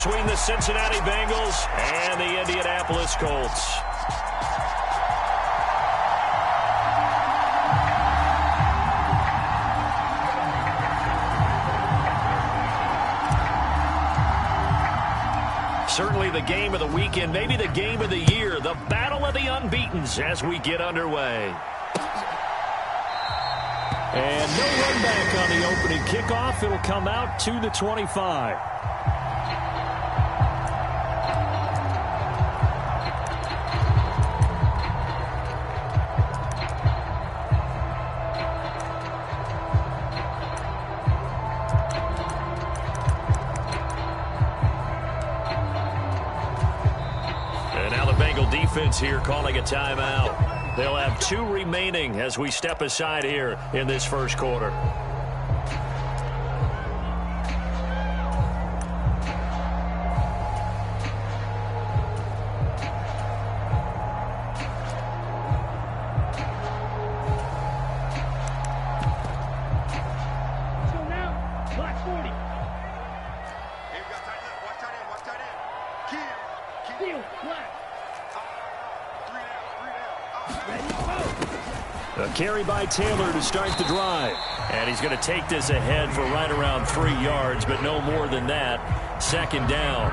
Between the Cincinnati Bengals and the Indianapolis Colts. Certainly the game of the weekend, maybe the game of the year, the battle of the unbeatens as we get underway. And no run back on the opening kickoff. It'll come out to the 25. Defense here calling a timeout. They'll have 2 remaining as we step aside here in this first quarter. A carry by Taylor to start the drive. And he's going to take this ahead for right around 3 yards, but no more than that. Second down.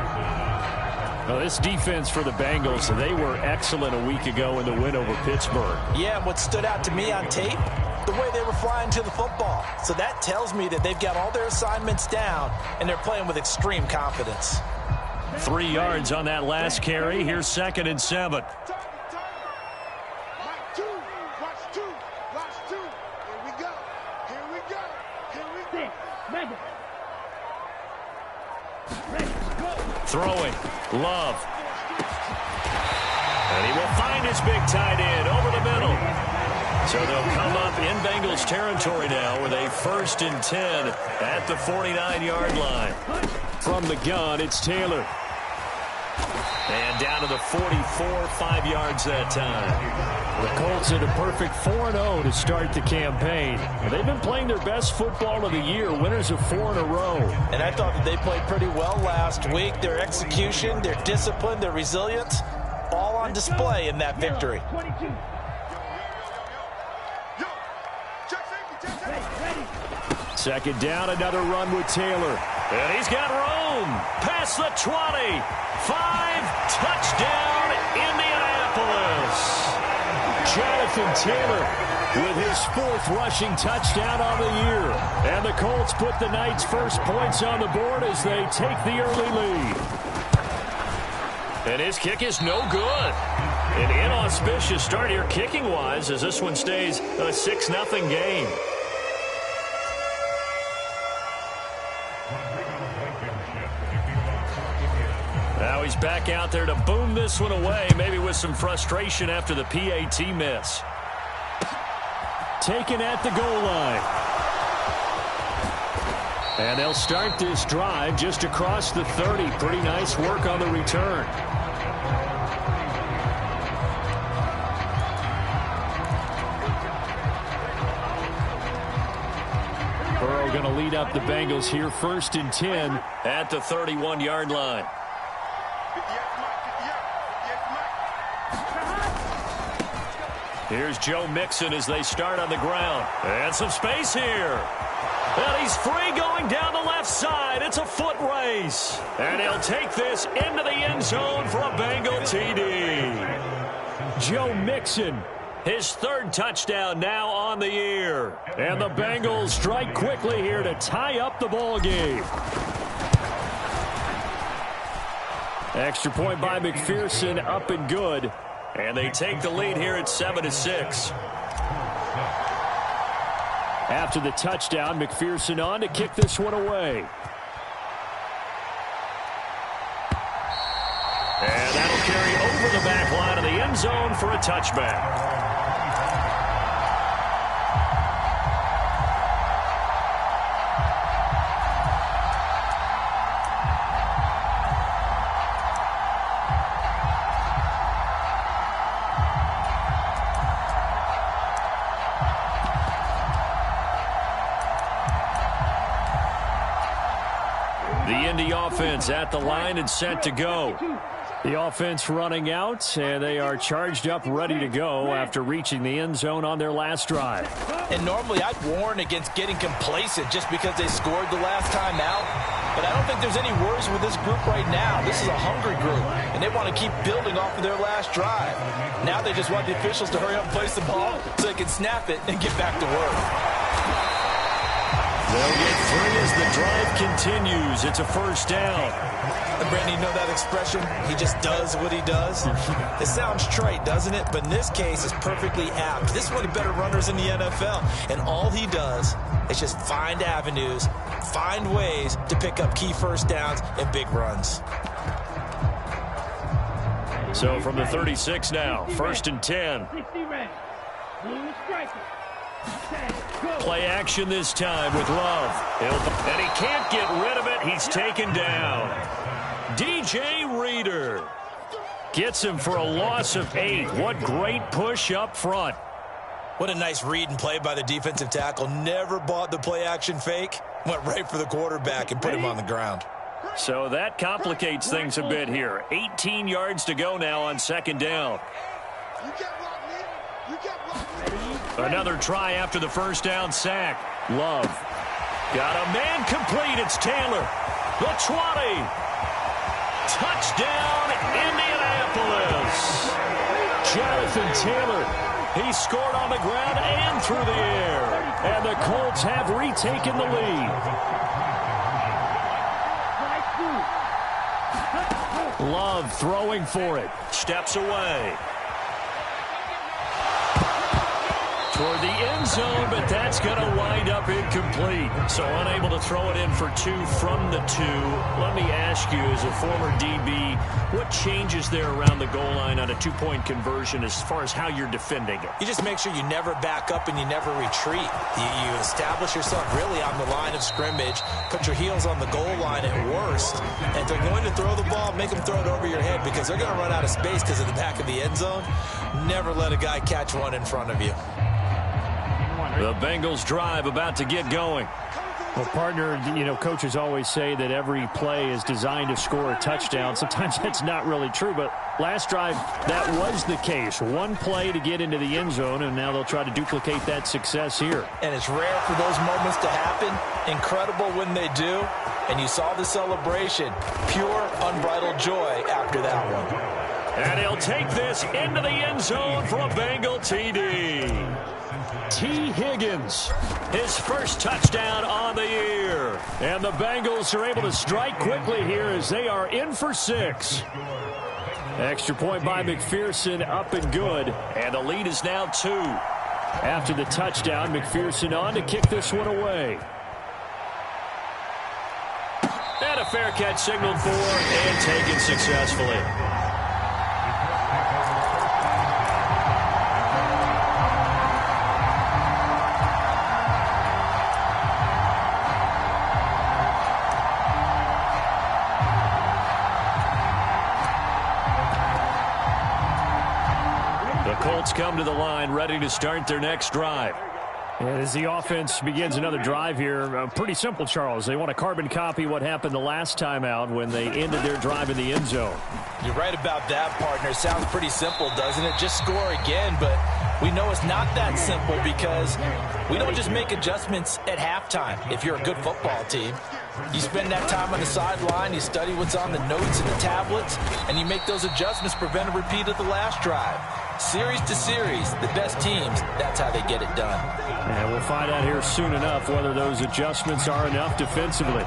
Well, this defense for the Bengals, they were excellent a week ago in the win over Pittsburgh. Yeah, and what stood out to me on tape, the way they were flying to the football. So that tells me that they've got all their assignments down, and they're playing with extreme confidence. 3 yards on that last carry. Here's 2nd and 7. Throwing. Love. And he will find his big tight end over the middle. So they'll come up in Bengals territory now with a 1st and 10 at the 49-yard line. From the gun, it's Taylor. And down to the 44, 5 yards that time. The Colts had a perfect 4-0 to start the campaign. They've been playing their best football of the year, winners of 4 in a row. And I thought that they played pretty well last week. Their execution, their discipline, their resilience, all on display in that victory. Second down, another run with Taylor. And he's got room. Past the 20. 5, touchdown, Indianapolis. Jonathan Taylor with his 4th rushing touchdown on the year. And the Colts put the Knights' first points on the board as they take the early lead. And his kick is no good. An inauspicious start here kicking-wise as this one stays a 6-0 game. Now he's back out there to boom this one away, maybe with some frustration after the PAT miss. Taken at the goal line. And they'll start this drive just across the 30. Pretty nice work on the return. Burrow going to lead up the Bengals here, 1st and 10 at the 31-yard line. Here's Joe Mixon as they start on the ground. And some space here. And he's free going down the left side. It's a foot race. And he'll take this into the end zone for a Bengal TD. Joe Mixon, his 3rd touchdown now on the year. And the Bengals strike quickly here to tie up the ball game. Extra point by McPherson, up and good. And they take the lead here at 7-6. After the touchdown, McPherson on to kick this one away. And that'll carry over the back line of the end zone for a touchback. offense at the line and set to go. The offense running out, and they are charged up, ready to go after reaching the end zone on their last drive. And normally I'd warn against getting complacent just because they scored the last time out. But I don't think there's any worries with this group right now. This is a hungry group, and they want to keep building off of their last drive. Now they just want the officials to hurry up and place the ball so they can snap it and get back to work. They'll get 3 as the drive continues. It's a first down. And Brandon, you know that expression? He just does what he does. It sounds trite, doesn't it? But in this case, it's perfectly apt. This is one of the better runners in the NFL. And all he does is just find avenues, find ways to pick up key first downs and big runs. So from the 36 now, 1st and 10. Play action this time with Love. And he can't get rid of it. He's taken down. DJ Reader gets him for a loss of 8. What great push up front. What a nice read and play by the defensive tackle. Never bought the play action fake. Went right for the quarterback and put him on the ground. So that complicates things a bit here. 18 yards to go now on 2nd down. Another try after the first down sack. Love. Got a man complete. It's Taylor. The 20. Touchdown, Indianapolis. Jonathan Taylor. He scored on the ground and through the air. And the Colts have retaken the lead. Love throwing for it. Steps away. Toward the end zone, but that's going to wind up incomplete. So unable to throw it in for 2 from the 2. Let me ask you, as a former DB, what changes there around the goal line on a 2-point conversion as far as how you're defending it? You just make sure you never back up and you never retreat. You establish yourself really on the line of scrimmage, put your heels on the goal line at worst. And if they're going to throw the ball, make them throw it over your head because they're going to run out of space because of the back of the end zone. Never let a guy catch one in front of you. The Bengals drive about to get going. Well, partner, coaches always say that every play is designed to score a touchdown. Sometimes that's not really true, but last drive, that was the case. One play to get into the end zone, and now they'll try to duplicate that success here. And it's rare for those moments to happen. Incredible when they do. And you saw the celebration. Pure, unbridled joy after that one. And he'll take this into the end zone for a Bengal TD. T. Higgins, his first touchdown on the year. And the Bengals are able to strike quickly here as they are in for 6. Extra point by McPherson, up and good. And the lead is now 2. After the touchdown, McPherson on to kick this one away. And a fair catch signaled for and taken successfully. Colts come to the line, ready to start their next drive. And as the offense begins another drive here, pretty simple, Charles. They want to carbon copy what happened the last time out when they ended their drive in the end zone. You're right about that, partner. Sounds pretty simple, doesn't it? Just score again, but we know it's not that simple because we don't just make adjustments at halftime if you're a good football team. You spend that time on the sideline, you study what's on the notes and the tablets, and you make those adjustments to prevent a repeat of the last drive. Series to series, the best teams, that's how they get it done. And we'll find out here soon enough whether those adjustments are enough defensively.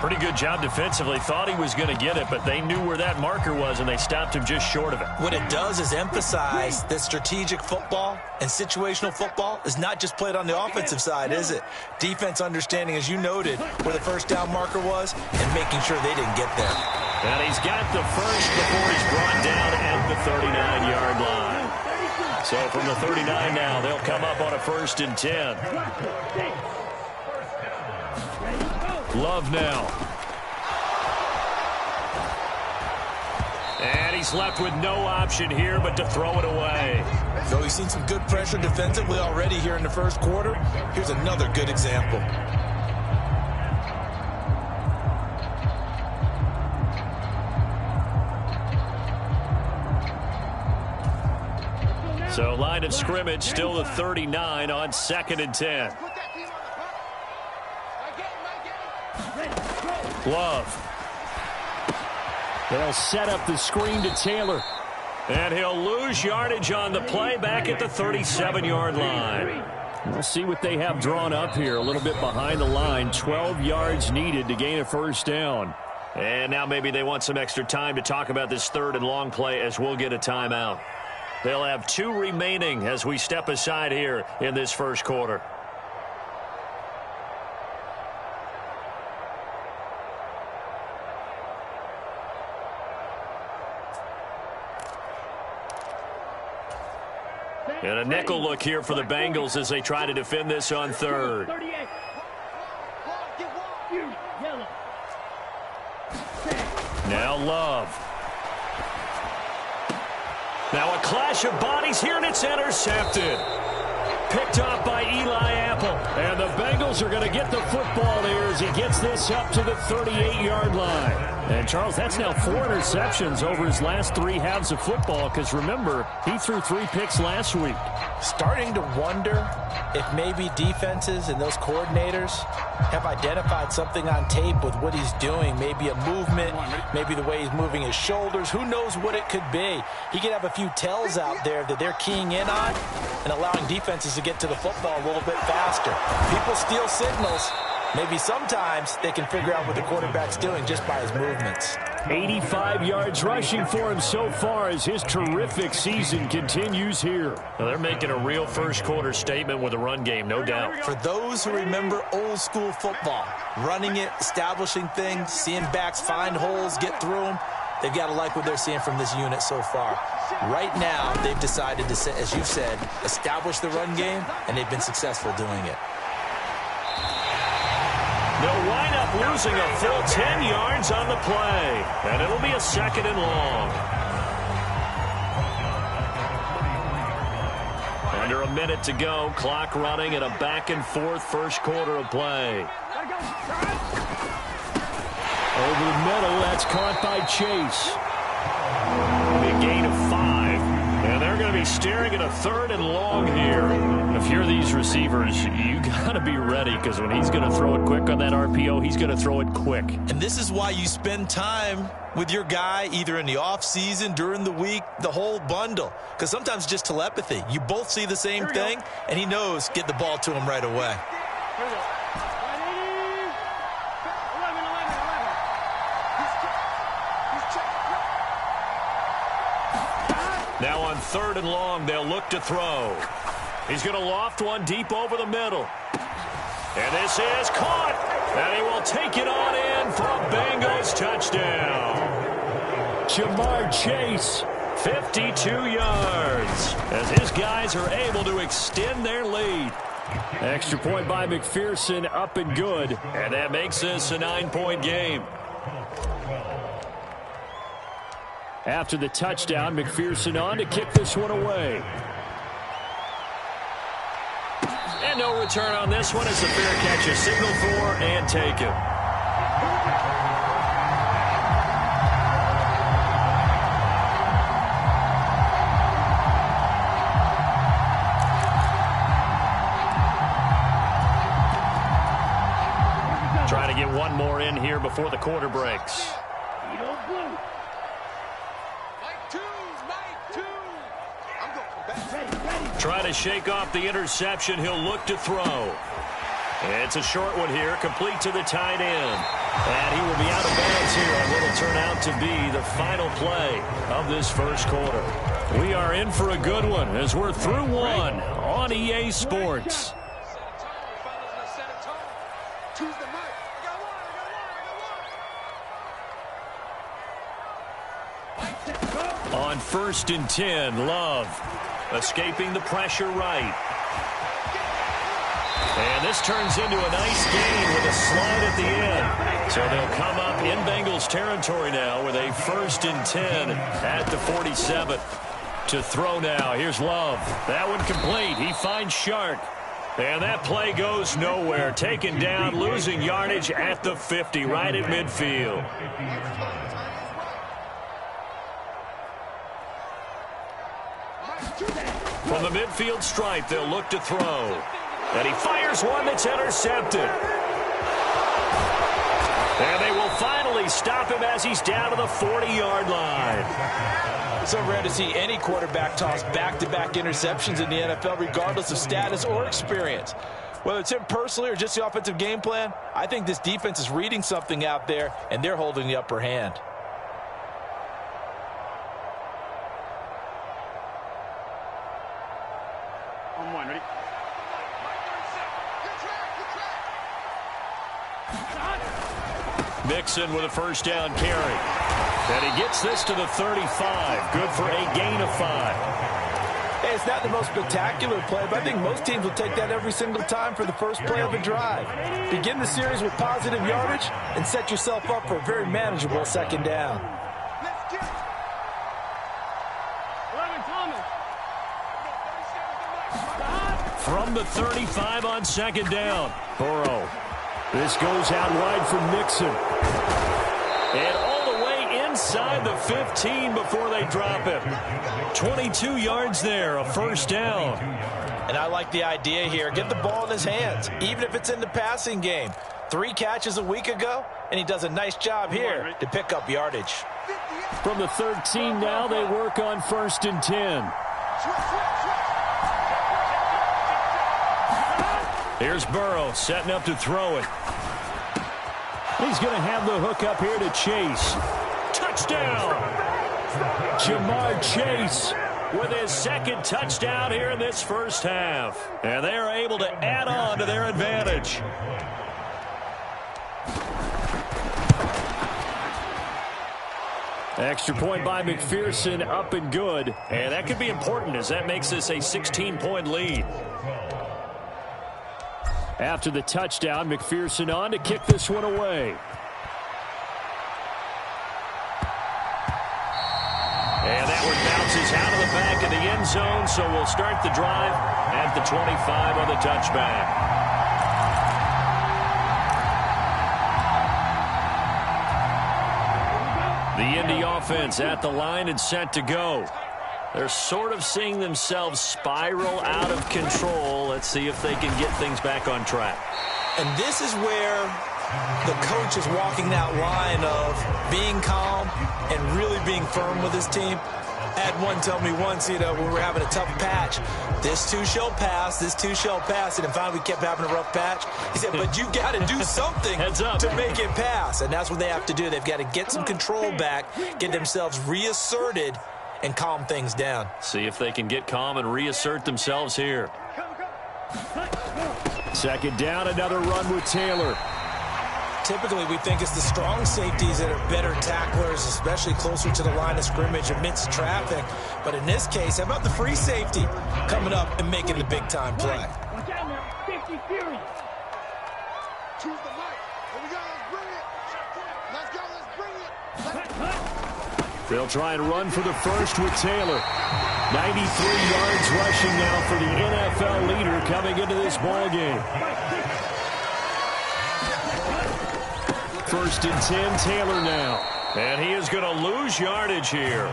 Pretty good job defensively. Thought he was going to get it, but they knew where that marker was, and they stopped him just short of it. What it does is emphasize that strategic football and situational football is not just played on the offensive side, is it? Defense understanding, as you noted, where the first down marker was and making sure they didn't get there. And he's got the first before he's brought down at the 39-yard line. So from the 39 now, they'll come up on a 1st and 10. Love now. And he's left with no option here but to throw it away. So we've seen some good pressure defensively already here in the first quarter. Here's another good example. So line of scrimmage still the 39 on 2nd and 10. Love. They'll set up the screen to Taylor. And he'll lose yardage on the play back at the 37-yard line. We'll see what they have drawn up here. A little bit behind the line. 12 yards needed to gain a first down. And now maybe they want some extra time to talk about this 3rd and long play as we'll get a timeout. They'll have 2 remaining as we step aside here in this first quarter. And a nickel look here for the Bengals as they try to defend this on 3rd. Now Love. Now a clash of bodies here, and it's intercepted. Picked off by Eli Apple. And the Bengals are going to get the football here as he gets this up to the 38-yard line. And, Charles, that's now 4 interceptions over his last 3 halves of football because, remember, he threw 3 picks last week. Starting to wonder if maybe defenses and those coordinators have identified something on tape with what he's doing. Maybe a movement, maybe the way he's moving his shoulders. Who knows what it could be? He could have a few tells out there that they're keying in on and allowing defenses to get to the football a little bit faster. People steal signals. Maybe sometimes they can figure out what the quarterback's doing just by his movements. 85 yards rushing for him so far as his terrific season continues here. Well, they're making a real first quarter statement with a run game, no doubt. For those who remember old school football, running it, establishing things, seeing backs find holes, get through them, they've got to like what they're seeing from this unit so far. Right now, they've decided to, as you said, establish the run game, and they've been successful doing it. They'll wind up losing a full 10 yards on the play. And it'll be a 2nd and long. Under a minute to go. Clock running and a back-and-forth first quarter of play. Over the middle, that's caught by Chase. Big gain of 5. And they're going to be staring at a 3rd and long here. If you're these receivers, you got to be ready because when he's going to throw it quick on that RPO, he's going to throw it quick. And this is why you spend time with your guy either in the offseason, during the week, the whole bundle. Because sometimes just telepathy. You both see the same thing, and he knows get the ball to him right away. Now on 3rd and long, they'll look to throw. He's going to loft one deep over the middle. And this is caught. And he will take it on in for a Bengals touchdown. Jamar Chase. 52 yards as his guys are able to extend their lead. Extra point by McPherson, up and good. And that makes this a 9-point game. After the touchdown, McPherson on to kick this one away. And no return on this one. It's a fair catch, a signal for and taken. Trying to get one more in here before the quarter breaks. Trying to shake off the interception. He'll look to throw. It's a short one here, complete to the tight end. And he will be out of bounds here on what will turn out to be the final play of this first quarter. We are in for a good one as we're through one on EA Sports. On 1st and 10, Love escaping the pressure right. And this turns into a nice gain with a slide at the end. So they'll come up in Bengals territory now with a 1st and 10 at the 47. To throw now. Here's Love. That one complete. He finds Shark. And that play goes nowhere. Taken down, losing yardage at the 50, right at midfield. From the midfield stripe, they'll look to throw. And he fires one that's intercepted. And they will finally stop him as he's down to the 40-yard line. So rare to see any quarterback toss back-to-back interceptions in the NFL, regardless of status or experience. Whether it's him personally or just the offensive game plan, I think this defense is reading something out there, and they're holding the upper hand. On one, ready? Mixon with a first down carry. And he gets this to the 35. Good for a gain of 5. Hey, it's not the most spectacular play, but I think most teams will take that every single time for the first play of a drive. Begin the series with positive yardage and set yourself up for a very manageable second down. From the 35 on second down. Burrow. This goes out wide for Mixon. And all the way inside the 15 before they drop him. 22 yards there, a first down. And I like the idea here. Get the ball in his hands, even if it's in the passing game. 3 catches a week ago, and he does a nice job here to pick up yardage. From the 13 now, they work on 1st and 10. Here's Burrow setting up to throw it. He's going to have the hook up here to Chase. Touchdown! Jamar Chase with his second touchdown here in this first half. And they are able to add on to their advantage. Extra point by McPherson, up and good. And that could be important as that makes this a 16-point lead. After the touchdown, McPherson on to kick this one away. And that one bounces out of the back of the end zone, so we'll start the drive at the 25 on the touchback. The Indy offense at the line and set to go. They're sort of seeing themselves spiral out of control. Let's see if they can get things back on track. And this is where the coach is walking that line of being calm and really being firm with his team. I had one tell me once, when we were having a tough patch, this too shall pass, this too shall pass. And finally we kept having a rough patch. He said, but you got to do something to make it pass. And that's what they have to do. They've got to get some control back, get themselves reasserted, and calm things down. See if they can get calm and reassert themselves here. Second down, another run with Taylor. Typically, we think it's the strong safeties that are better tacklers, especially closer to the line of scrimmage amidst traffic. But in this case, how about the free safety coming up and making the big-time play? Watch out now. 50 Fury. Choose the mic. Here we go. Let's bring it. Let's go. Let's bring it. They'll try and run for the first with Taylor. 93 yards rushing now for the NFL leader coming into this ball game. 1st and 10, Taylor now. And he is going to lose yardage here.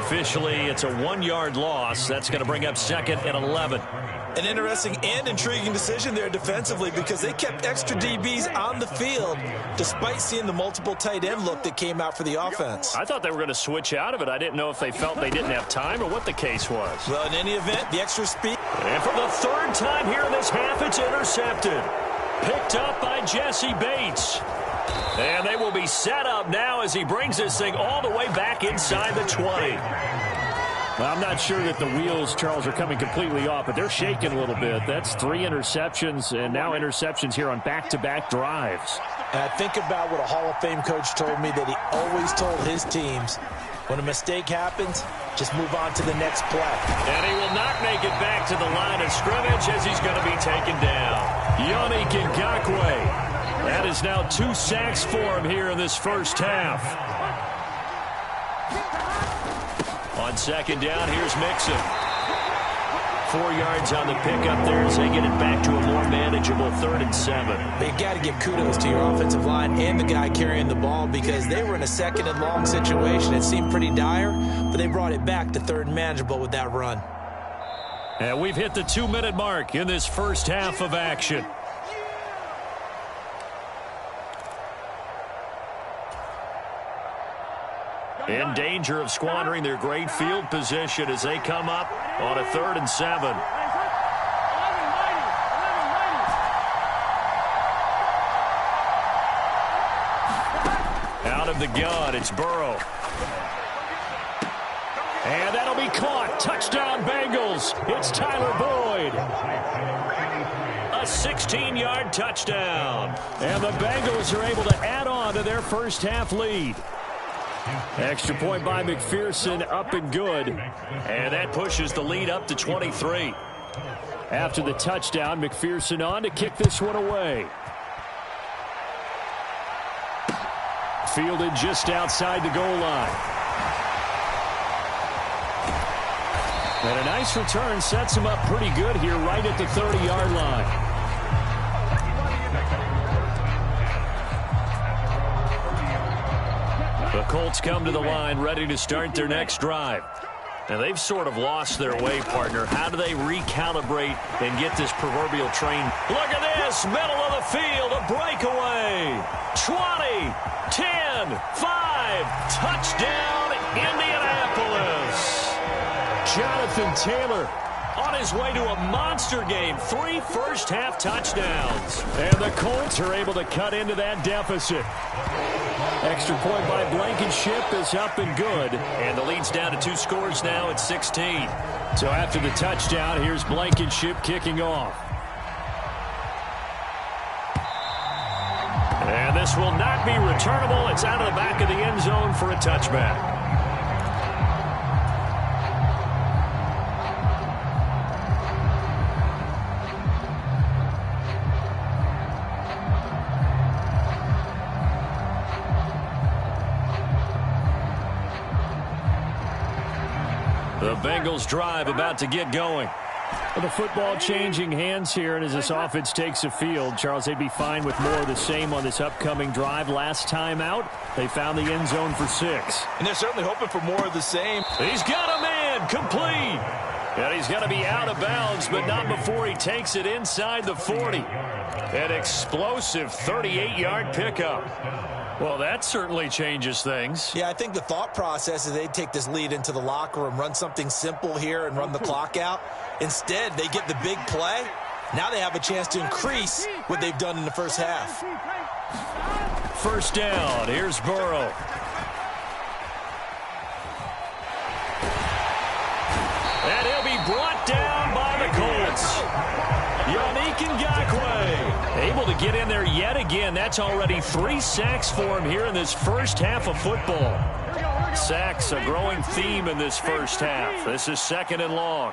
Officially, it's a 1-yard loss. That's going to bring up 2nd and 11. An interesting and intriguing decision there defensively because they kept extra DBs on the field despite seeing the multiple tight end look that came out for the offense. I thought they were going to switch out of it. I didn't know if they felt they didn't have time or what the case was. Well, in any event, the extra speed. And for the 3rd time here in this half, it's intercepted. Picked up by Jesse Bates. And they will be set up now as he brings this thing all the way back inside the 20. Well, I'm not sure that the wheels, Charles, are coming completely off, but they're shaking a little bit. That's 3 interceptions, and now interceptions here on back-to-back drives. And I think about what a Hall of Fame coach told me that he always told his teams, when a mistake happens, just move on to the next play. And he will not make it back to the line of scrimmage as he's going to be taken down. Yannick Ngakoue. That is now 2 sacks for him here in this first half. On second down, here's Mixon. 4 yards on the pickup there as they get it back to a more manageable 3rd and 7. You've got to give kudos to your offensive line and the guy carrying the ball because they were in a 2nd and long situation. It seemed pretty dire, but they brought it back to 3rd and manageable with that run. And we've hit the 2-minute mark in this first half of action. In danger of squandering their great field position as they come up on a 3rd and 7. Out of the gun, it's Burrow. And that'll be caught. Touchdown, Bengals. It's Tyler Boyd. A 16-yard touchdown. And the Bengals are able to add on to their first half lead. Extra point by McPherson, up and good. And that pushes the lead up to 23. After the touchdown, McPherson on to kick this one away. Fielded just outside the goal line. And a nice return sets him up pretty good here right at the 30-yard line. The Colts come to the line ready to start their next drive. Now they've sort of lost their way, partner. How do they recalibrate and get this proverbial train? Look at this, middle of the field, a breakaway. 20, 10, 5, touchdown, Indianapolis. Jonathan Taylor on his way to a monster game. 3 first-half touchdowns. And the Colts are able to cut into that deficit. Extra point by Blankenship is up and good. And the lead's down to 2 scores now at 16. So after the touchdown, here's Blankenship kicking off. And this will not be returnable. It's out of the back of the end zone for a touchback. The Bengals drive about to get going. Well, the football changing hands here, and as this offense takes the field, Charles, they'd be fine with more of the same on this upcoming drive. Last time out, they found the end zone for 6. And they're certainly hoping for more of the same. He's got a man complete. And he's going to be out of bounds, but not before he takes it inside the 40. An explosive 38-yard pickup. Well, that certainly changes things. Yeah, I think the thought process is they'd take this lead into the locker room, run something simple here and run the clock out. Instead, they get the big play. Now they have a chance to increase what they've done in the first half. First down, here's Burrow. And he'll be brought down by the Colts. Yannick Ngakoue able to get in there yet again. That's already 3 sacks for him here in this first half of football. Sacks, a growing theme in this first half. This is 2nd and long.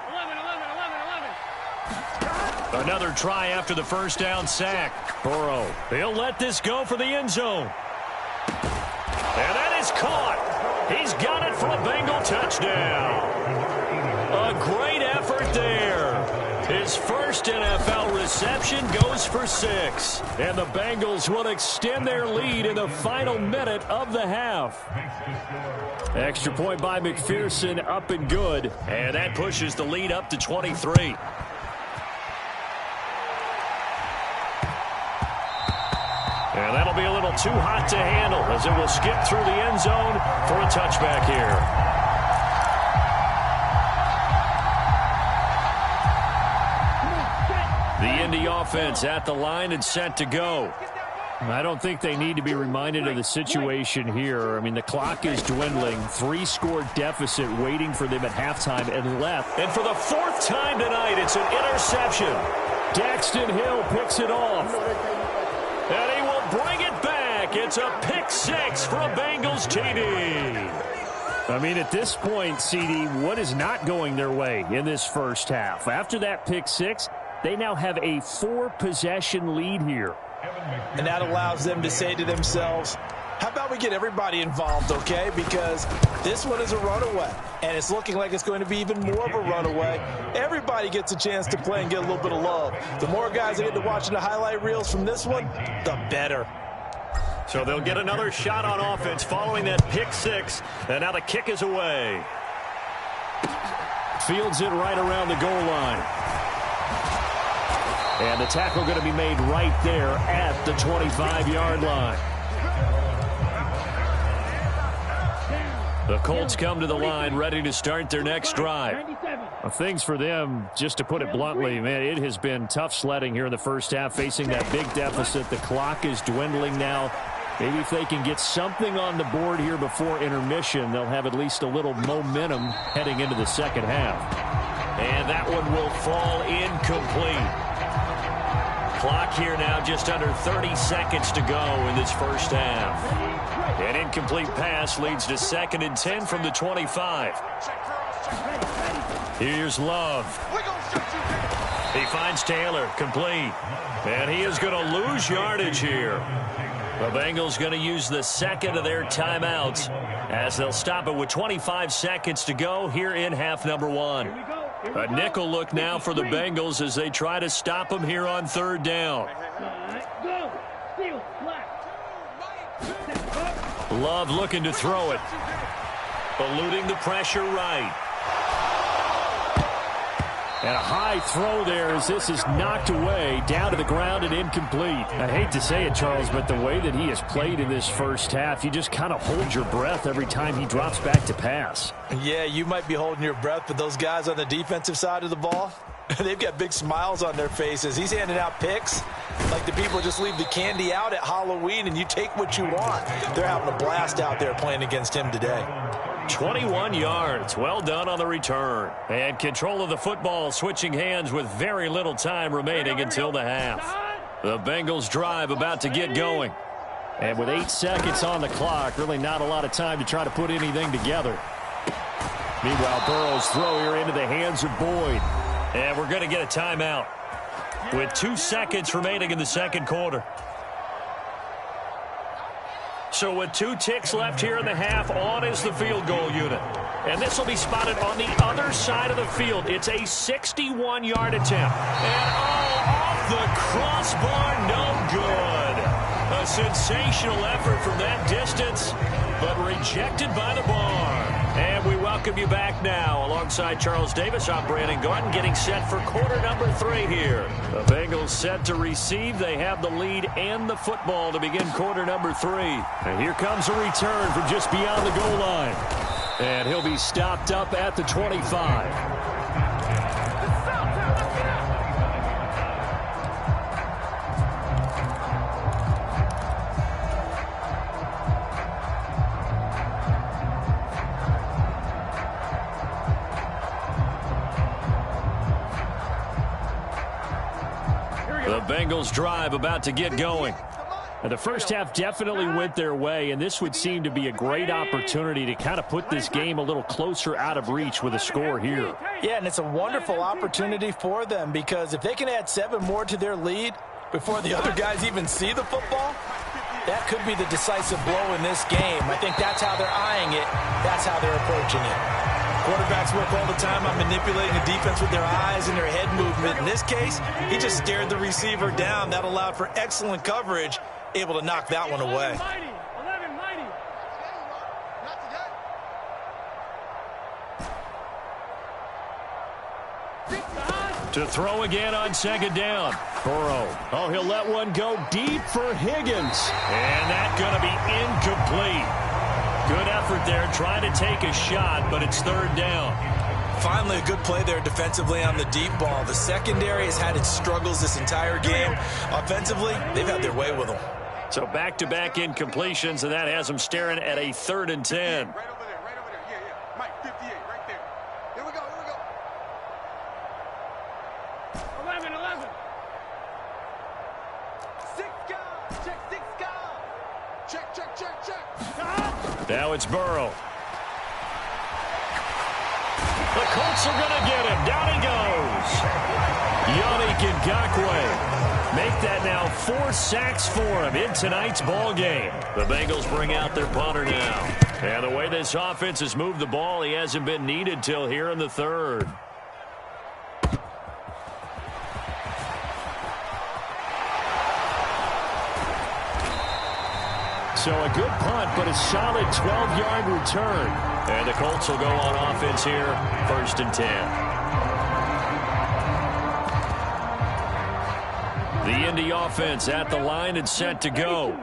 Another try after the first down sack. Burrow, he'll let this go for the end zone. And that is caught. He's got it for a Bengal touchdown. A great effort there. His first NFL reception goes for 6. And the Bengals will extend their lead in the final minute of the half. Extra point by McPherson, up and good. And that pushes the lead up to 23. And that'll be a little too hot to handle as it will skip through the end zone for a touchback here. The Indy offense at the line and set to go. I don't think they need to be reminded of the situation here. I mean, the clock is dwindling. 3-score deficit waiting for them at halftime and left. And for the 4th time tonight, it's an interception. Daxton Hill picks it off. And he will bring it back. It's a pick 6 for a Bengals TD. I mean, at this point, CD, what is not going their way in this first half? After that pick 6, they now have a 4-possession lead here. And that allows them to say to themselves, how about we get everybody involved, okay? Because this one is a runaway, and it's looking like it's going to be even more of a runaway. Everybody gets a chance to play and get a little bit of love. The more guys that get to watching the highlight reels from this one, the better. So they'll get another shot on offense following that pick 6, and now the kick is away. Fields it right around the goal line. And the tackle going to be made right there at the 25-yard line. The Colts come to the line ready to start their next drive. Things for them, just to put it bluntly, man, it has been tough sledding here in the first half, facing that big deficit. The clock is dwindling now. Maybe if they can get something on the board here before intermission, they'll have at least a little momentum heading into the second half. And that one will fall incomplete. Clock here now just under 30 seconds to go in this first half. An incomplete pass leads to 2nd and 10 from the 25. Here's Love. He finds Taylor, complete. And he is going to lose yardage here. The Bengals going to use the second of their timeouts as they'll stop it with 25 seconds to go here in half number 1. A nickel look now for the Bengals as they try to stop them here on 3rd down. Love looking to throw it. Eluding the pressure right. And a high throw there as this is knocked away, down to the ground and incomplete. I hate to say it, Charles, but the way that he has played in this first half, you just kind of hold your breath every time he drops back to pass. Yeah, you might be holding your breath, but those guys on the defensive side of the ball, they've got big smiles on their faces. He's handing out picks like the people just leave the candy out at Halloween and you take what you want. They're having a blast out there playing against him today. 21 yards. Well done on the return. And control of the football switching hands with very little time remaining until the half. The Bengals drive about to get going. And with 8 seconds on the clock, really not a lot of time to try to put anything together. Meanwhile, Burrow's throw here into the hands of Boyd. And we're going to get a timeout with 2 seconds remaining in the second quarter. So with 2 ticks left here in the half, on is the field goal unit. And this will be spotted on the other side of the field. It's a 61-yard attempt. And off the crossbar, no good. A sensational effort from that distance, but rejected by the bar. And we welcome you back now. Alongside Charles Davis, I'm Brandon Garden, getting set for quarter number 3 here. The Bengals set to receive. They have the lead and the football to begin quarter number 3. And here comes a return from just beyond the goal line. And he'll be stopped up at the 25. The Bengals drive about to get going. And the first half definitely went their way, and this would seem to be a great opportunity to kind of put this game a little closer out of reach with a score here. Yeah, and it's a wonderful opportunity for them because if they can add 7 more to their lead before the other guys even see the football, that could be the decisive blow in this game. I think that's how they're eyeing it. That's how they're approaching it. Quarterbacks work all the time on manipulating the defense with their eyes and their head movement. In this case, he just stared the receiver down. That allowed for excellent coverage, able to knock that one away. To throw again on second down. Burrow. Oh, he'll let one go deep for Higgins. And that's going to be incomplete. Good effort there, trying to take a shot, but it's 3rd down. Finally, a good play there defensively on the deep ball. The secondary has had its struggles this entire game. Offensively, they've had their way with them. So back-to-back incompletions, and that has them staring at a 3rd and 10. Right over there. Yeah. Mike, 58, right there. Here we go. 11. 6 guys. Check 6 guys. Check. Now it's Burrow. The Colts are going to get him. Down he goes. Yannick Ngakoue make that now 4 sacks for him in tonight's ball game. The Bengals bring out their punter now. And the way this offense has moved the ball, he hasn't been needed till here in the 3rd. So a good punt, but a solid 12-yard return. And the Colts will go on offense here, 1st and 10. The Indy offense at the line and set to go.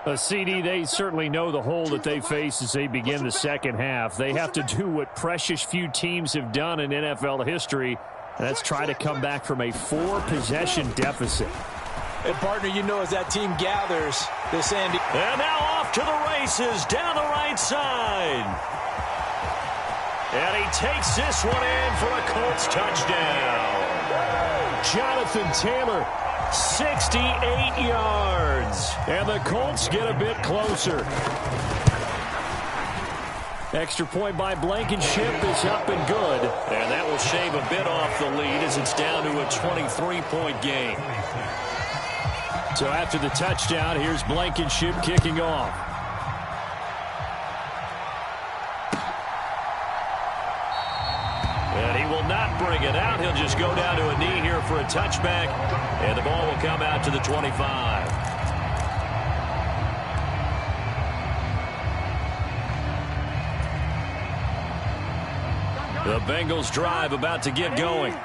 A CD, they certainly know the hole that they face as they begin the second half. They have to do what precious few teams have done in NFL history, and that's try to come back from a 4-possession deficit. And, partner, you know as that team gathers, this Indy. And now off to the races down the right side. And he takes this one in for a Colts touchdown. Jonathan Taylor, 68 yards. And the Colts get a bit closer. Extra point by Blankenship is up and good. And that will shave a bit off the lead as it's down to a 23-point game. So after the touchdown, here's Blankenship kicking off. And he will not bring it out. He'll just go down to a knee here for a touchback. And the ball will come out to the 25. The Bengals drive about to get going.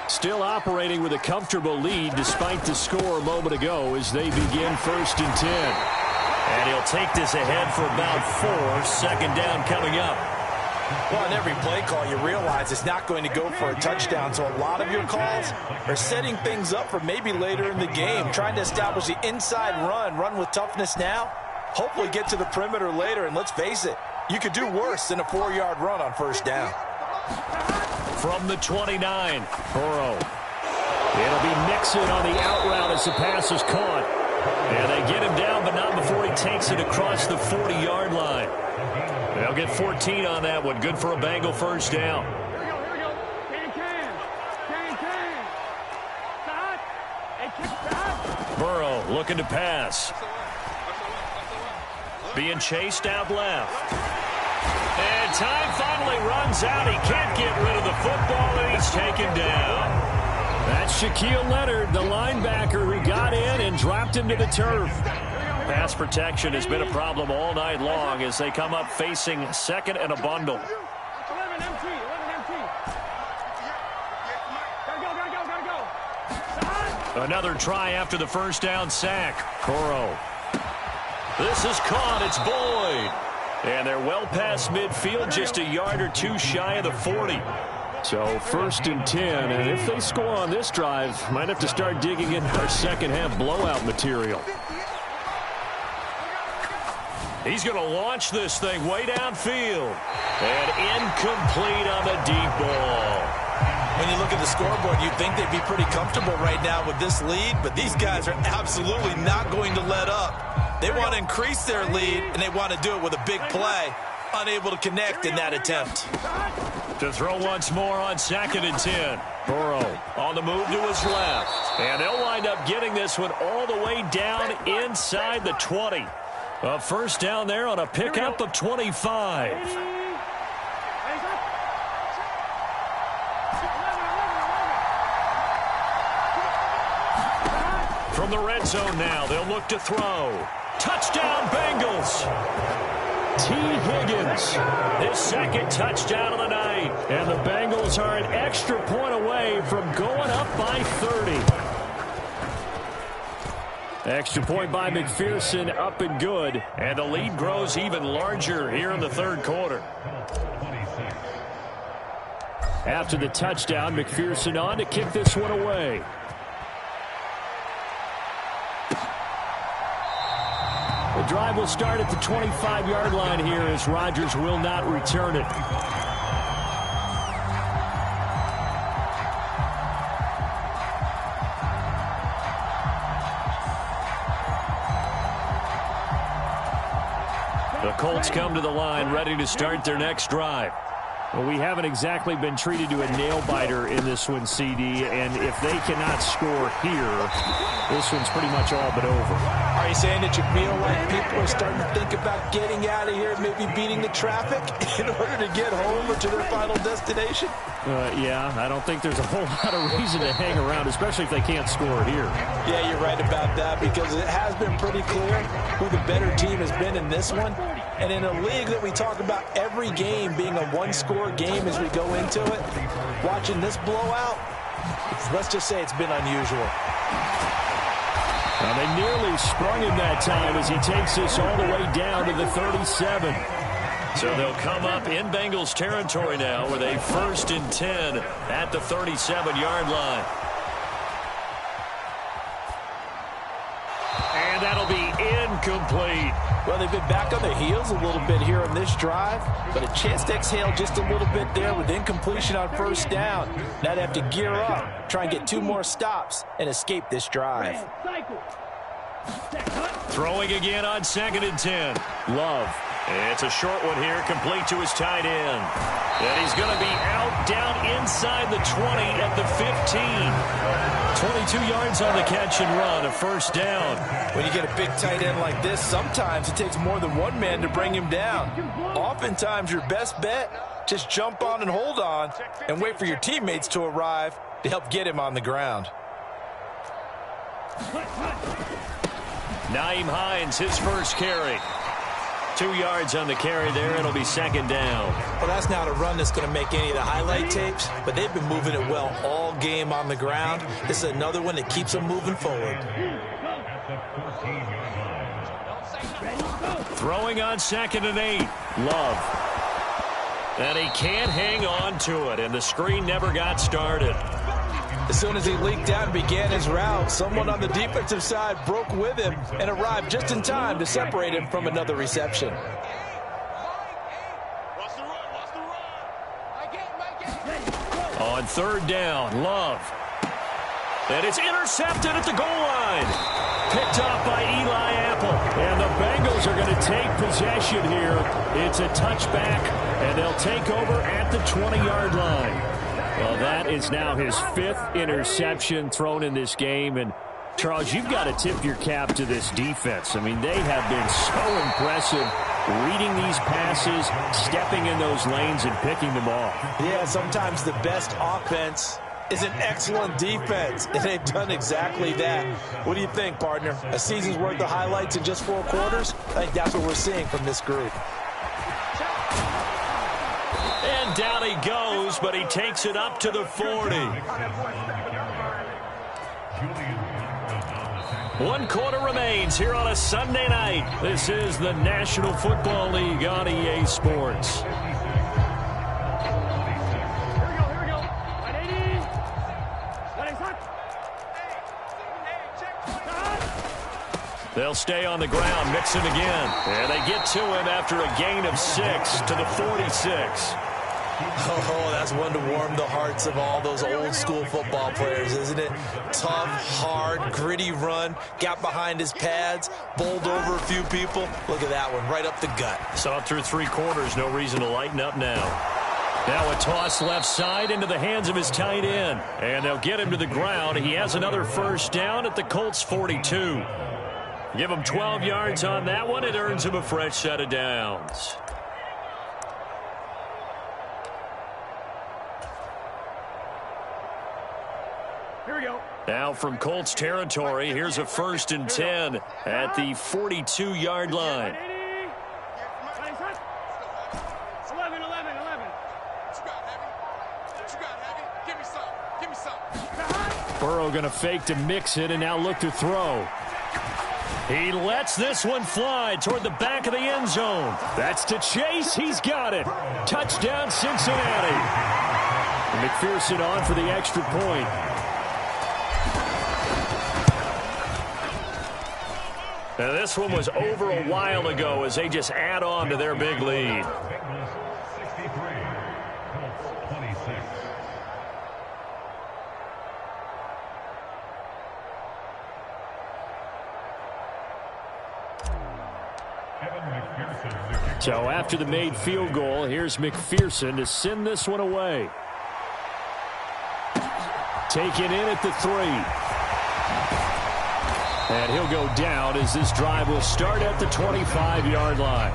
Still operating with a comfortable lead despite the score a moment ago as they begin 1st and 10. And he'll take this ahead for about 4. 2nd down coming up. Well, in every play call, you realize it's not going to go for a touchdown. So a lot of your calls are setting things up for maybe later in the game, trying to establish the inside run with toughness now, hopefully get to the perimeter later. And let's face it, you could do worse than a 4-yard run on 1st down. From the 29, Burrow. It'll be Mixon on the out route as the pass is caught. And they get him down, but not before he takes it across the 40-yard line. They'll get 14 on that one. Good for a Bengal 1st down. Here we go. Can. Burrow looking to pass. Being chased out left. And time finally runs out. He can't get rid of the football, and he's taken down. That's Shaquille Leonard, the linebacker who got in and dropped him to the turf. Pass protection has been a problem all night long as they come up facing 2nd and a bundle. 11 MT. Gotta go. Another try after the 1st down sack. Burrow. This is caught. It's Boyd. And they're well past midfield, just a yard or 2 shy of the 40. So 1st and 10, and if they score on this drive, might have to start digging in our second half blowout material. He's going to launch this thing way downfield. And incomplete on the deep ball. When you look at the scoreboard, you'd think they'd be pretty comfortable right now with this lead, but these guys are absolutely not going to let up. They want to increase their lead, and they want to do it with a big play. Unable to connect in that attempt. To throw once more on 2nd and 10. Burrow on the move to his left. And they'll wind up getting this one all the way down inside the 20. A 1st down there on a pickup of 25. From the red zone now, they'll look to throw. Touchdown, Bengals. T. Higgins. His 2nd touchdown of the night. And the Bengals are an extra point away from going up by 30. Extra point by McPherson, up and good. And the lead grows even larger here in the 3rd quarter. After the touchdown, McPherson on to kick this one away. The drive will start at the 25-yard line here as Rodgers will not return it. The Colts come to the line ready to start their next drive. Well, we haven't exactly been treated to a nail-biter in this one, CD, and if they cannot score here, this one's pretty much all but over. All right, Are you saying that you feel like people are starting to think about getting out of here, maybe beating the traffic in order to get home or to their final destination? Yeah, I don't think there's a whole lot of reason to hang around, especially if they can't score here. Yeah, you're right about that, because it has been pretty clear who the better team has been in this one. And in a league that we talk about every game being a one-score game as we go into it, watching this blowout, let's just say it's been unusual. Well, they nearly sprung him that time as he takes this all the way down to the 37. So they'll come up in Bengals territory now with a 1st and 10 at the 37-yard line. And that'll be incomplete. Well, they've been back on their heels a little bit here on this drive, but a chance to exhale just a little bit there with incompletion on 1st down. Now they have to gear up, try and get 2 more stops, and escape this drive. Throwing again on 2nd and 10. Love. It's a short one here, complete to his tight end. And he's going to be out down inside the 20 at the 15. 22 yards on the catch and run, a 1st down. When you get a big tight end like this, sometimes it takes more than one man to bring him down. Oftentimes, your best bet, just jump on and hold on and wait for your teammates to arrive to help get him on the ground. Nyheim Hines, his first carry. 2 yards on the carry there. It'll be 2nd down. Well, that's not a run that's going to make any of the highlight tapes, but they've been moving it well all game on the ground. This is another one that keeps them moving forward. Throwing on 2nd and 8. Love. And he can't hang on to it, and the screen never got started. As soon as he leaked out and began his route, someone on the defensive side broke with him and arrived just in time to separate him from another reception. On 3rd down, Love. And it's intercepted at the goal line. Picked off by Eli Apple. And the Bengals are going to take possession here. It's a touchback, and they'll take over at the 20-yard line. Well, that is now his 5th interception thrown in this game. And, Charles, you've got to tip your cap to this defense. I mean, they have been so impressive reading these passes, stepping in those lanes, and picking them off. Yeah, sometimes the best offense is an excellent defense, and they've done exactly that. What do you think, partner? A season's worth of highlights in just 4 quarters? I think that's what we're seeing from this group. And down he goes, but he takes it up to the 40. 1 quarter remains here on a Sunday night. This is the National Football League on EA Sports. They'll stay on the ground, Mixon again. And they get to him after a gain of 6 to the 46. Oh, that's one to warm the hearts of all those old school football players, isn't it? Tough, hard, gritty run, got behind his pads, bowled over a few people. Look at that one, right up the gut. Saw it through 3 quarters, no reason to lighten up now. Now a toss left side into the hands of his tight end. And they'll get him to the ground. He has another 1st down at the Colts 42. Give him 12 yards on that one. It earns him a fresh set of downs. Here we go. Now from Colts territory, here's a 1st and 10 at the 42-yard line. 11. Give me some. Burrow going to fake to mix it and now look to throw. He lets this one fly toward the back of the end zone. That's to Chase. He's got it. Touchdown, Cincinnati. And McPherson on for the extra point. Now this one was over a while ago as they just add on to their big lead. So after the made field goal, here's McPherson to send this one away. Taken in at the 3. And he'll go down as this drive will start at the 25-yard line.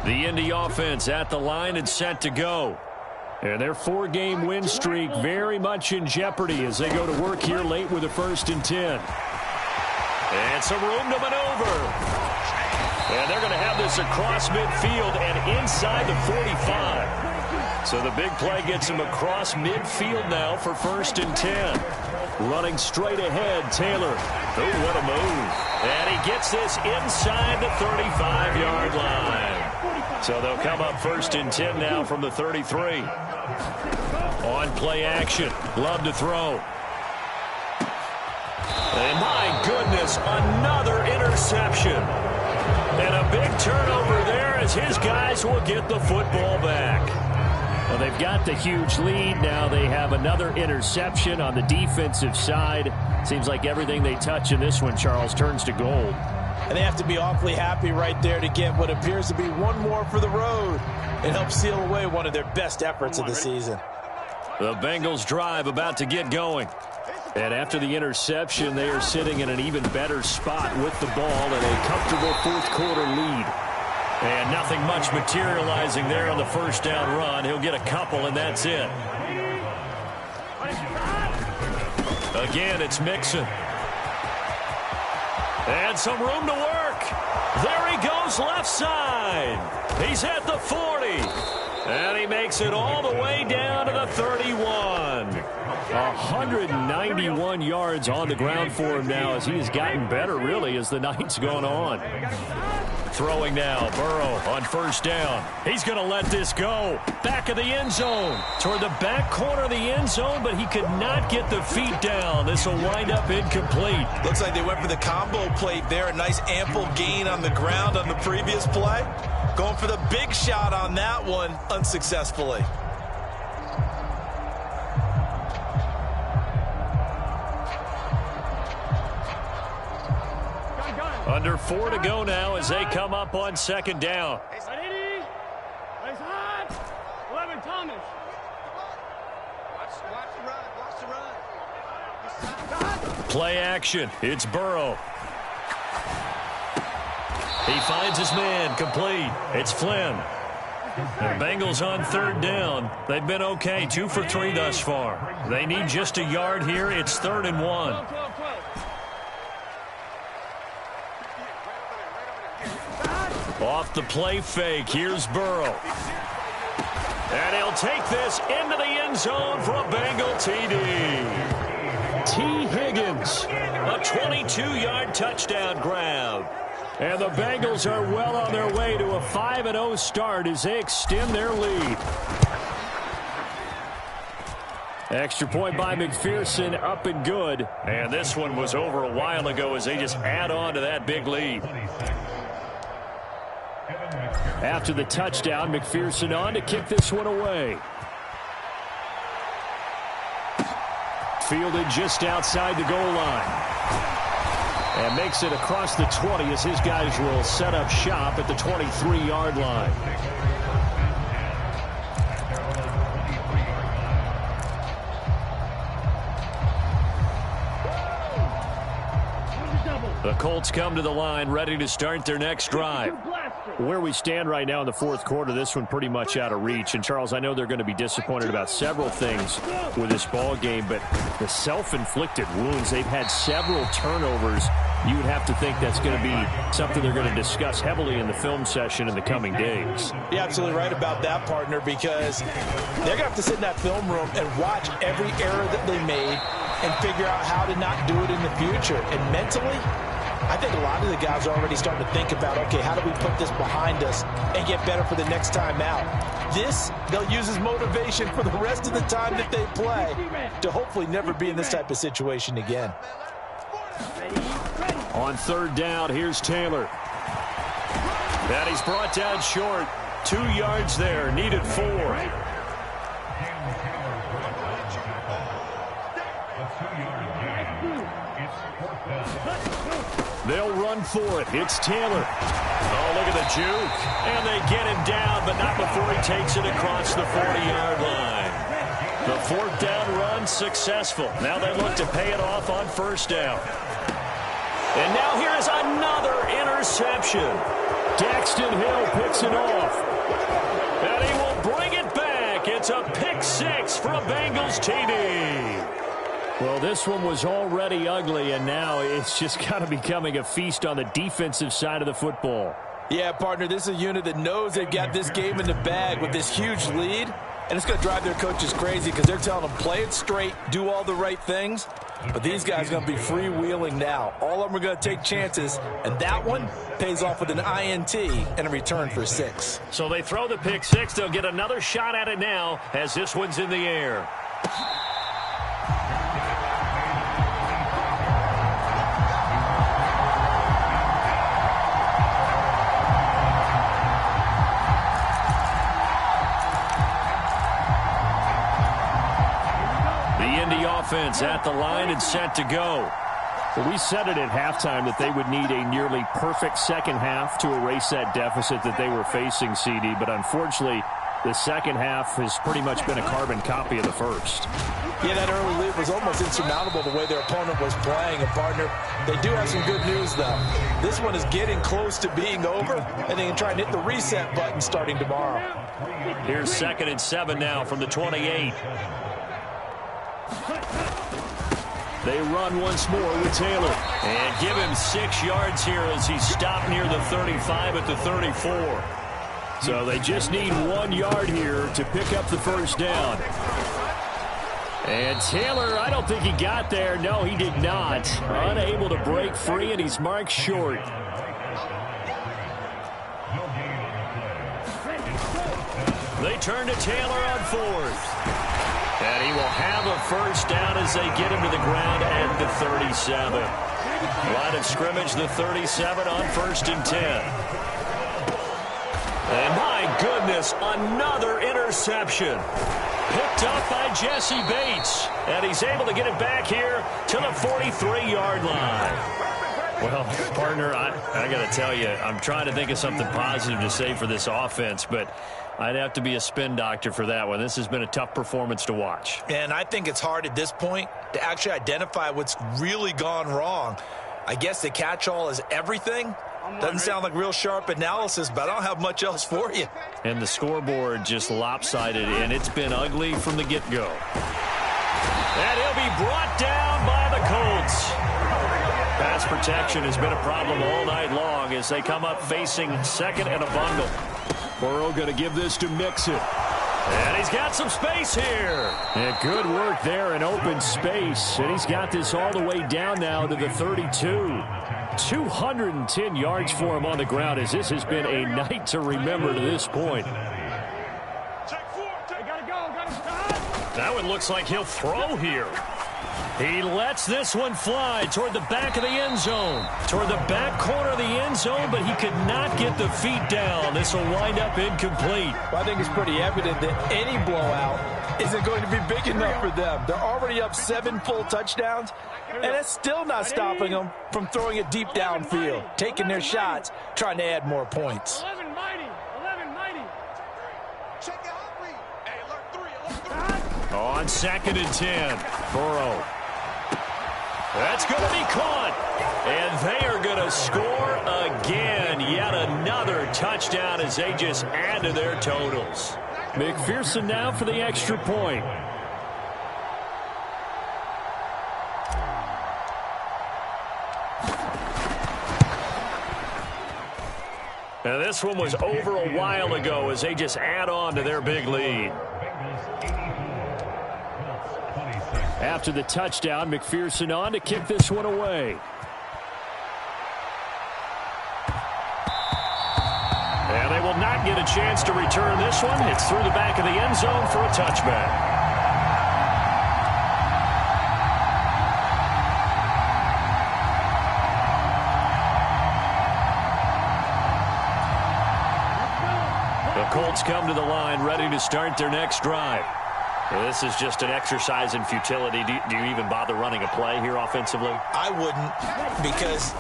The Indy offense at the line and set to go. And their 4-game win streak very much in jeopardy as they go to work here late with a 1st and 10. And some room to maneuver. And they're going to have this across midfield and inside the 45. So the big play gets him across midfield now for 1st and 10. Running straight ahead, Taylor. Oh, what a move. And he gets this inside the 35-yard line. So they'll come up 1st and 10 now from the 33. On play action. Love to throw. And my goodness, another interception. And a big turnover there as his guys will get the football back. Well, they've got the huge lead. Now they have another interception on the defensive side. Seems like everything they touch in this one, Charles, turns to gold. And they have to be awfully happy right there to get what appears to be one more for the road and help seal away one of their best efforts of the season. The Bengals drive about to get going. And after the interception, they are sitting in an even better spot with the ball and a comfortable 4th quarter lead. And nothing much materializing there on the 1st down run. He'll get a couple, and that's it. Again, it's Mixon. And some room to work. There he goes left side. He's at the 40. And he makes it all the way down to the 31. 191 yards on the ground for him now as he has gotten better, really, as the night's gone on. Throwing now, Burrow on 1st down. He's going to let this go. Back of the end zone. Toward the back corner of the end zone, but he could not get the feet down. This will wind up incomplete. Looks like they went for the combo plate there. A nice ample gain on the ground on the previous play. Going for the big shot on that one unsuccessfully. Under 4 to go now as they come up on 2nd down. Play action. It's Burrow. He finds his man, complete. It's Flynn. The Bengals on 3rd down. They've been okay, 2 for 3 thus far. They need just a yard here. It's 3rd and 1. Off the play fake, here's Burrow. And he'll take this into the end zone for a Bengal TD. T. Higgins, a 22-yard touchdown grab. And the Bengals are well on their way to a 5-0 start as they extend their lead. Extra point by McPherson, up and good. And this one was over a while ago as they just add on to that big lead. After the touchdown, McPherson on to kick this one away. Fielded just outside the goal line. And makes it across the 20 as his guys will set up shop at the 23-yard line. The Colts come to the line, ready to start their next drive. Where we stand right now in the 4th quarter, this one pretty much out of reach. And, Charles, I know they're going to be disappointed about several things with this ball game, but the self-inflicted wounds, they've had several turnovers. You would have to think that's going to be something they're going to discuss heavily in the film session in the coming days. You're absolutely right about that, partner, because they're going to have to sit in that film room and watch every error that they made and figure out how to not do it in the future. And mentally, I think a lot of the guys are already starting to think about, okay, how do we put this behind us and get better for the next time out? This, they'll use as motivation for the rest of the time that they play to hopefully never be in this type of situation again. On 3rd down, here's Taylor. And he's brought down short. 2 yards there, needed 4. They'll run for it. It's Taylor. Oh, look at the juke. And they get him down, but not before he takes it across the 40-yard line. The fourth down run successful. Now they look to pay it off on first down. And now here is another interception. Daxton Hill picks it off. And he will bring it back. It's a pick six for a Bengals TD. Well, this one was already ugly, and now it's just kind of becoming a feast on the defensive side of the football. Yeah, partner, this is a unit that knows they've got this game in the bag with this huge lead, and it's going to drive their coaches crazy because they're telling them play it straight, do all the right things. But these guys are going to be freewheeling now. All of them are going to take chances, and that one pays off with an INT and a return for 6. So they throw the pick six. They'll get another shot at it now as this one's in the air. Offense at the line and set to go. Well, we said it at halftime that they would need a nearly perfect second half to erase that deficit that they were facing, CD, but unfortunately the second half has pretty much been a carbon copy of the first. Yeah, that early lead was almost insurmountable the way their opponent was playing. A partner, they do have some good news, though. This one is getting close to being over, and they can try and hit the reset button starting tomorrow. Here's 2nd and 7 now from the 28. They run once more with Taylor. And give him 6 yards here as he stopped near the 35 at the 34. So they just need 1 yard here to pick up the first down. And Taylor, I don't think he got there. No, he did not. Unable to break free, and he's marked short. They turn to Taylor on 4th. And he will have a first down as they get him to the ground at the 37. Line of scrimmage, the 37 on 1st and 10. And my goodness, another interception. Picked up by Jesse Bates. And he's able to get it back here to the 43-yard line. Well, partner, I got to tell you, I'm trying to think of something positive to say for this offense, but I'd have to be a spin doctor for that one. This has been a tough performance to watch. And I think it's hard at this point to actually identify what's really gone wrong. I guess the catch-all is everything. Doesn't sound like real sharp analysis, but I don't have much else for you. And the scoreboard just lopsided, and it's been ugly from the get-go. And he'll be brought down by the Colts. Pass protection has been a problem all night long as they come up facing 2nd and a bundle. Burrow going to give this to Mixon. And he's got some space here. And good work there in open space. And he's got this all the way down now to the 32. 210 yards for him on the ground as this has been a night to remember to this point. That one looks like he'll throw here. He lets this one fly toward the back of the end zone. Toward the back corner of the end zone, but he could not get the feet down. This will wind up incomplete. Well, I think it's pretty evident that any blowout isn't going to be big enough for them. They're already up 7 full touchdowns, and that's still not stopping them from throwing it deep downfield, taking their shots, trying to add more points. 11 mighty. Check it out, read. Hey, alert 3. On 2nd and 10, Burrow. That's going to be caught. And they are going to score again. Yet another touchdown as they just add to their totals. McPherson now for the extra point. Now this one was over a while ago as they just add on to their big lead. After the touchdown, McPherson on to kick this one away. And they will not get a chance to return this one. It's through the back of the end zone for a touchback. The Colts come to the line ready to start their next drive. This is just an exercise in futility. Do you even bother running a play here offensively? I wouldn't, because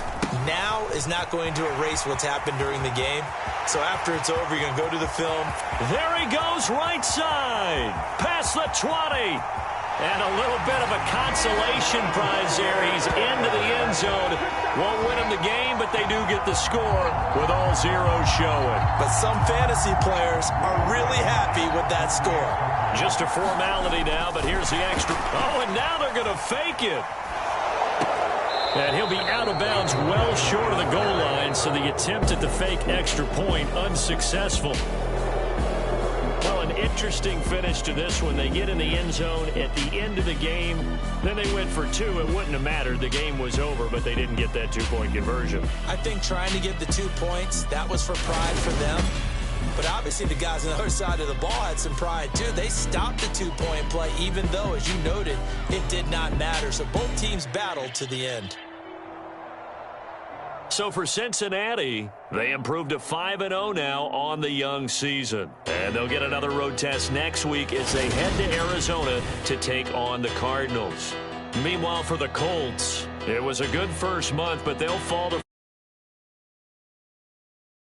now is not going to erase what's happened during the game. So after it's over, you're going to go to the film. There he goes, right side. Past the 20. And a little bit of a consolation prize there. He's into the end zone. Won't win him the game, but they do get the score with all zeros showing. But some fantasy players are really happy with that score. Just a formality now, but here's the extra. Oh, and now they're going to fake it. And he'll be out of bounds well short of the goal line, so the attempt at the fake extra point unsuccessful. Well, an interesting finish to this one. They get in the end zone at the end of the game. Then they went for two. It wouldn't have mattered. The game was over, but they didn't get that two-point conversion. I think trying to get the 2 points, that was for pride for them. But obviously the guys on the other side of the ball had some pride too. They stopped the 2-point play, even though, as you noted, it did not matter. So both teams battled to the end. So for Cincinnati, they improved to 5-0 now on the young season. And they'll get another road test next week as they head to Arizona to take on the Cardinals. Meanwhile, for the Colts, it was a good first month, but they'll fall to